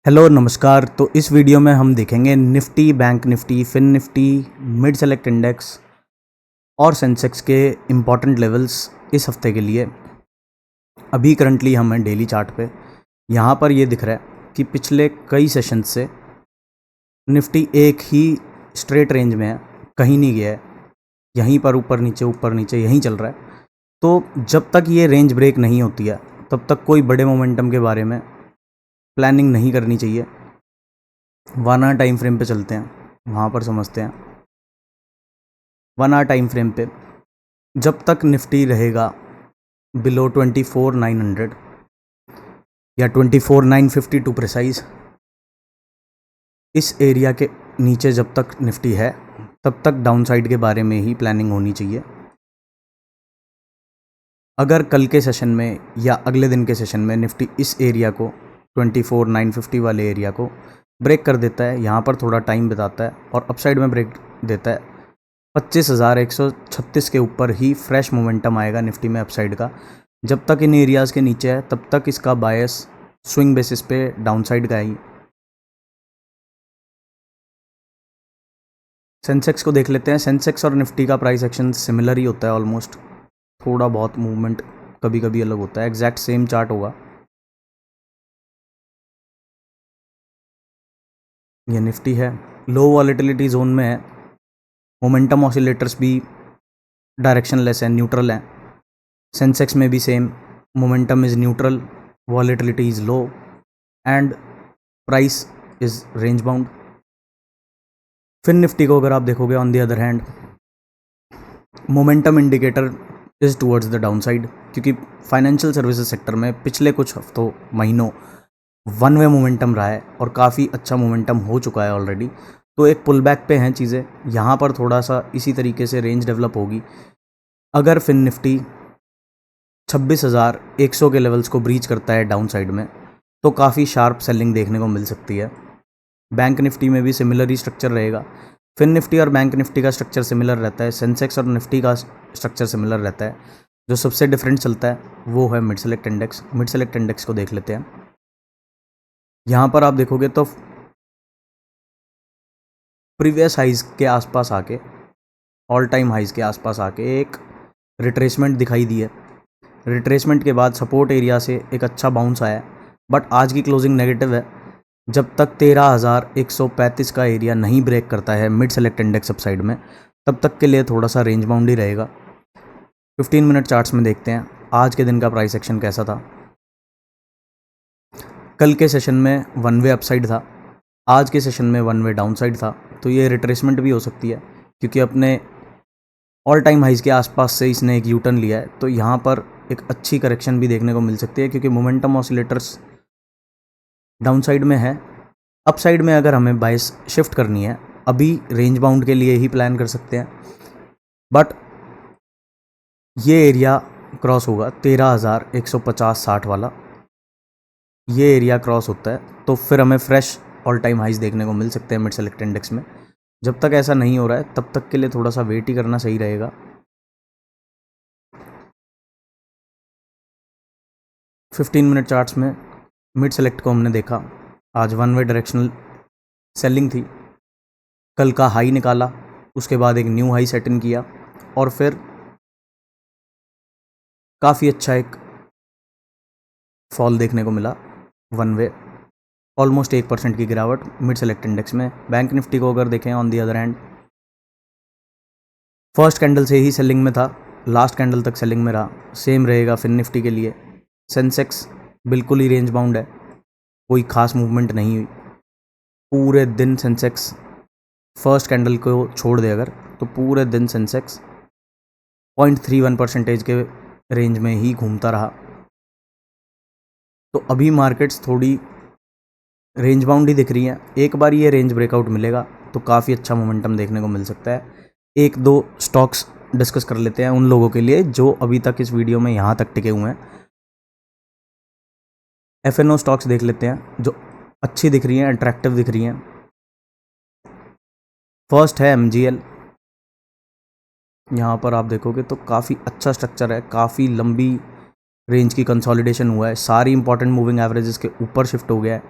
Hello नमस्कार। तो इस वीडियो में हम देखेंगे Nifty, bank Nifty, Fin Nifty, Mid Select index और सेंसेक्स के इम्पॉर्टेंट लेवल्स इस हफ्ते के लिए। अभी करंटली हम हैं डेली चार्ट पे। यहाँ पर ये दिख रहा है कि पिछले कई सेशन से निफ्टी एक ही स्ट्रेट रेंज में है, कहीं नहीं गया है, यहीं पर ऊपर नीचे यहीं चल रहा है। तो जब तक ये रेंज ब्रेक नहीं होती है तब तक कोई बड़े मोमेंटम के बारे में प्लानिंग नहीं करनी चाहिए। 1 आवर टाइम फ्रेम पे चलते हैं, वहाँ पर समझते हैं। 1 आवर टाइम फ्रेम पे जब तक निफ्टी रहेगा बिलो 24,900 या 24,950 टू प्रिसाइज, इस एरिया के नीचे जब तक निफ्टी है तब तक डाउनसाइड के बारे में ही प्लानिंग होनी चाहिए। अगर कल के सेशन में या अगले दिन के सेशन में निफ्टी इस एरिया को 24,950 वाले एरिया को ब्रेक कर देता है, यहाँ पर थोड़ा टाइम बिताता है और अपसाइड में ब्रेक देता है, 25,136 के ऊपर ही फ्रेश मोमेंटम आएगा निफ्टी में अपसाइड का। जब तक इन एरियाज़ के नीचे है तब तक इसका बायस स्विंग बेसिस पे डाउनसाइड का ही। सेंसेक्स को देख लेते हैं। सेंसेक्स और निफ्टी का प्राइस एक्शन सिमिलर ही होता है ऑलमोस्ट, थोड़ा बहुत मूवमेंट कभी कभी अलग होता है, एग्जैक्ट सेम चार्ट होगा। ये निफ्टी है, लो वॉलेटिलिटी जोन में है, मोमेंटम ऑसिलेटर्स भी डायरेक्शनलेस है, न्यूट्रल है। सेंसेक्स में भी same, momentum is neutral, volatility is low and price is range bound. Fin Nifty को अगर आप देखोगे, on the other hand, momentum indicator is towards the down side, क्योंकि फाइनेंशियल सर्विसेज सेक्टर में पिछले कुछ हफ्तों महीनों वन वे मोमेंटम रहा है और काफ़ी अच्छा मोमेंटम हो चुका है ऑलरेडी। तो एक पुल बैक पे हैं चीज़ें, यहाँ पर थोड़ा सा इसी तरीके से रेंज डेवलप होगी। अगर फिन निफ्टी 26,100 के लेवल्स को ब्रीच करता है डाउन साइड में तो काफ़ी शार्प सेलिंग देखने को मिल सकती है। बैंक निफ्टी में भी सिमिलर ही स्ट्रक्चर रहेगा। फिन निफ्टी और बैंक निफ्टी का स्ट्रक्चर सिमिलर रहता है, सेंसेक्स और निफ्टी का स्ट्रक्चर सिमिलर रहता है। जो सबसे डिफरेंट चलता है वो है mid Select index. Mid Select index को देख लेते हैं। यहाँ पर आप देखोगे तो प्रीवियस हाइज के आसपास आके, ऑल टाइम हाइज के आसपास आके एक रिट्रेसमेंट दिखाई दी है। रिट्रेसमेंट के बाद सपोर्ट एरिया से एक अच्छा बाउंस आया, बट आज की क्लोजिंग नेगेटिव है। जब तक 13,135 का एरिया नहीं ब्रेक करता है मिड सेलेक्ट इंडेक्स अपसाइड में, तब तक के लिए थोड़ा सा रेंज बाउंड ही रहेगा। 15 मिनट चार्ट्स में देखते हैं आज के दिन का प्राइस एक्शन कैसा था। कल के सेशन में वन वे अपसाइड था, आज के सेशन में वन वे डाउन साइड था। तो ये रिट्रेसमेंट भी हो सकती है, क्योंकि अपने ऑल टाइम हाइज के आसपास से इसने एक यूटर्न लिया है। तो यहाँ पर एक अच्छी करेक्शन भी देखने को मिल सकती है, क्योंकि मोमेंटम ऑसिलेटर्स डाउन साइड में है। अप साइड में अगर हमें बाइस शिफ्ट करनी है, अभी रेंज बाउंड के लिए ही प्लान कर सकते हैं, बट ये एरिया क्रॉस होगा 13,150-60 वाला। ये एरिया क्रॉस होता है तो फिर हमें फ्रेश ऑल टाइम हाइज देखने को मिल सकते हैं मिड सेलेक्ट इंडेक्स में। जब तक ऐसा नहीं हो रहा है तब तक के लिए थोड़ा सा वेट ही करना सही रहेगा। 15 मिनट चार्ट्स में मिड सेलेक्ट को हमने देखा, आज वन वे डायरेक्शनल सेलिंग थी। कल का हाई निकाला, उसके बाद एक न्यू हाई सेट इन किया और फिर काफ़ी अच्छा एक फॉल देखने को मिला वन वे, ऑलमोस्ट 1% की गिरावट मिड सेलेक्ट इंडेक्स में। बैंक निफ्टी को अगर देखें, on the other hand, first candle से ही सेलिंग में था, लास्ट कैंडल तक सेलिंग में रहा। सेम रहेगा फिन निफ्टी के लिए। सेंसेक्स बिल्कुल ही रेंज बाउंड है, कोई खास मूवमेंट नहीं हुई पूरे दिन। सेंसेक्स फर्स्ट कैंडल को छोड़ दे अगर, तो पूरे दिन सेंसेक्स 0.31% के रेंज में ही घूमता रहा। तो अभी मार्केट्स थोड़ी रेंज बाउंड ही दिख रही हैं। एक बार ये रेंज ब्रेकआउट मिलेगा तो काफ़ी अच्छा मोमेंटम देखने को मिल सकता है। एक दो स्टॉक्स डिस्कस कर लेते हैं उन लोगों के लिए जो अभी तक इस वीडियो में यहाँ तक टिके हुए हैं। FNO स्टॉक्स देख लेते हैं जो अच्छी दिख रही हैं, अट्रैक्टिव दिख रही हैं। फर्स्ट है MGL। यहाँ पर आप देखोगे तो काफ़ी अच्छा स्ट्रक्चर है, काफ़ी लंबी रेंज की कंसोलिडेशन हुआ है, सारी इंपॉर्टेंट मूविंग एवरेजेस के ऊपर शिफ्ट हो गया है।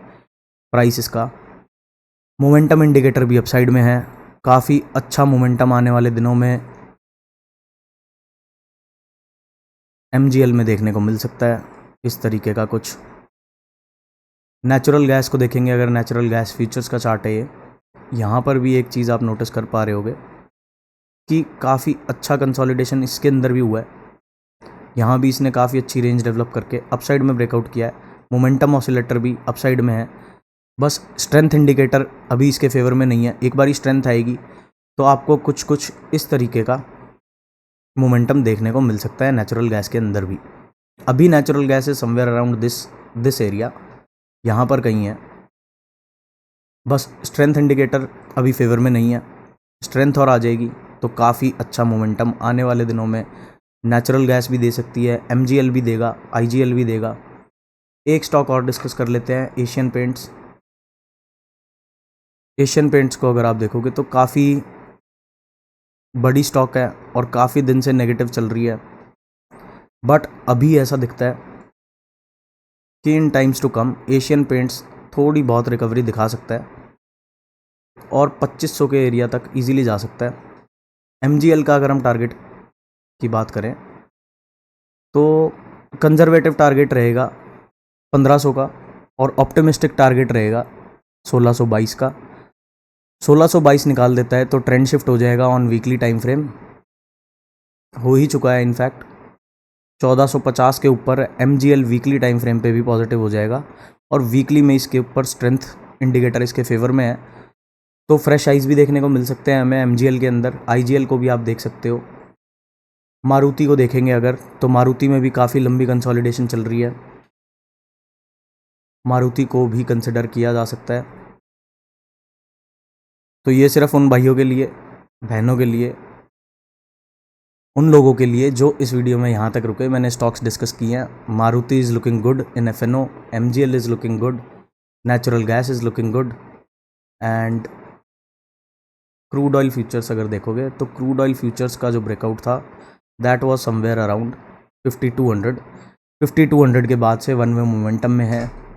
प्राइस इसका। मोमेंटम इंडिकेटर भी अपसाइड में है, काफ़ी अच्छा मोमेंटम आने वाले दिनों में MGL में देखने को मिल सकता है इस तरीके का कुछ। नेचुरल गैस को देखेंगे अगर, नेचुरल गैस फ्यूचर्स का चार्ट है ये। यहाँ पर भी एक चीज़ आप नोटिस कर पा रहे होगे कि काफ़ी अच्छा कंसोलिडेशन इसके अंदर भी हुआ है। यहाँ भी इसने काफ़ी अच्छी रेंज डेवलप करके अपसाइड में ब्रेकआउट किया है। मोमेंटम ऑसिलेटर भी अपसाइड में है, बस स्ट्रेंथ इंडिकेटर अभी इसके फेवर में नहीं है। एक बार स्ट्रेंथ आएगी तो आपको कुछ कुछ इस तरीके का मोमेंटम देखने को मिल सकता है नेचुरल गैस के अंदर भी। अभी नेचुरल गैस है समवेयर अराउंड दिस एरिया, यहाँ पर कहीं है। बस स्ट्रेंथ इंडिकेटर अभी फेवर में नहीं है, स्ट्रेंथ और आ जाएगी तो काफ़ी अच्छा मोमेंटम आने वाले दिनों में नेचुरल गैस भी दे सकती है, MGL भी देगा, IGL भी देगा। एक स्टॉक और डिस्कस कर लेते हैं, एशियन पेंट्स। एशियन पेंट्स को अगर आप देखोगे तो काफ़ी बड़ी स्टॉक है और काफ़ी दिन से नेगेटिव चल रही है, बट अभी ऐसा दिखता है कि in times to come Asian Paints थोड़ी बहुत रिकवरी दिखा सकता है और 2500 के एरिया तक इजीली जा सकता है। MGL का अगर हम टारगेट की बात करें तो कंजर्वेटिव टारगेट रहेगा 1500 का और ऑप्टिमिस्टिक टारगेट रहेगा 1622 का। 1622 निकाल देता है तो ट्रेंड शिफ्ट हो जाएगा ऑन वीकली टाइम फ्रेम, हो ही चुका है इनफैक्ट। 1450 के ऊपर MGL वीकली टाइम फ्रेम पे भी पॉजिटिव हो जाएगा और वीकली में इसके ऊपर स्ट्रेंथ इंडिकेटर इसके फेवर में है, तो फ्रेश आइज भी देखने को मिल सकते हैं हमें MGL के अंदर। IGL को भी आप देख सकते हो। मारुति को देखेंगे अगर तो मारुति में भी काफ़ी लंबी कंसोलिडेशन चल रही है, मारुति को भी कंसिडर किया जा सकता है। तो ये सिर्फ उन भाइयों के लिए, बहनों के लिए, उन लोगों के लिए जो इस वीडियो में यहाँ तक रुके। मैंने स्टॉक्स डिस्कस किए हैं। Maruti is looking good in FNO, MGL is looking good, natural gas is looking good and crude oil futures अगर देखोगे तो क्रूड ऑयल फ्यूचर्स का जो ब्रेकआउट था दैट वाज समवेयर अराउंड 5200 के बाद से वन वे मोमेंटम में है।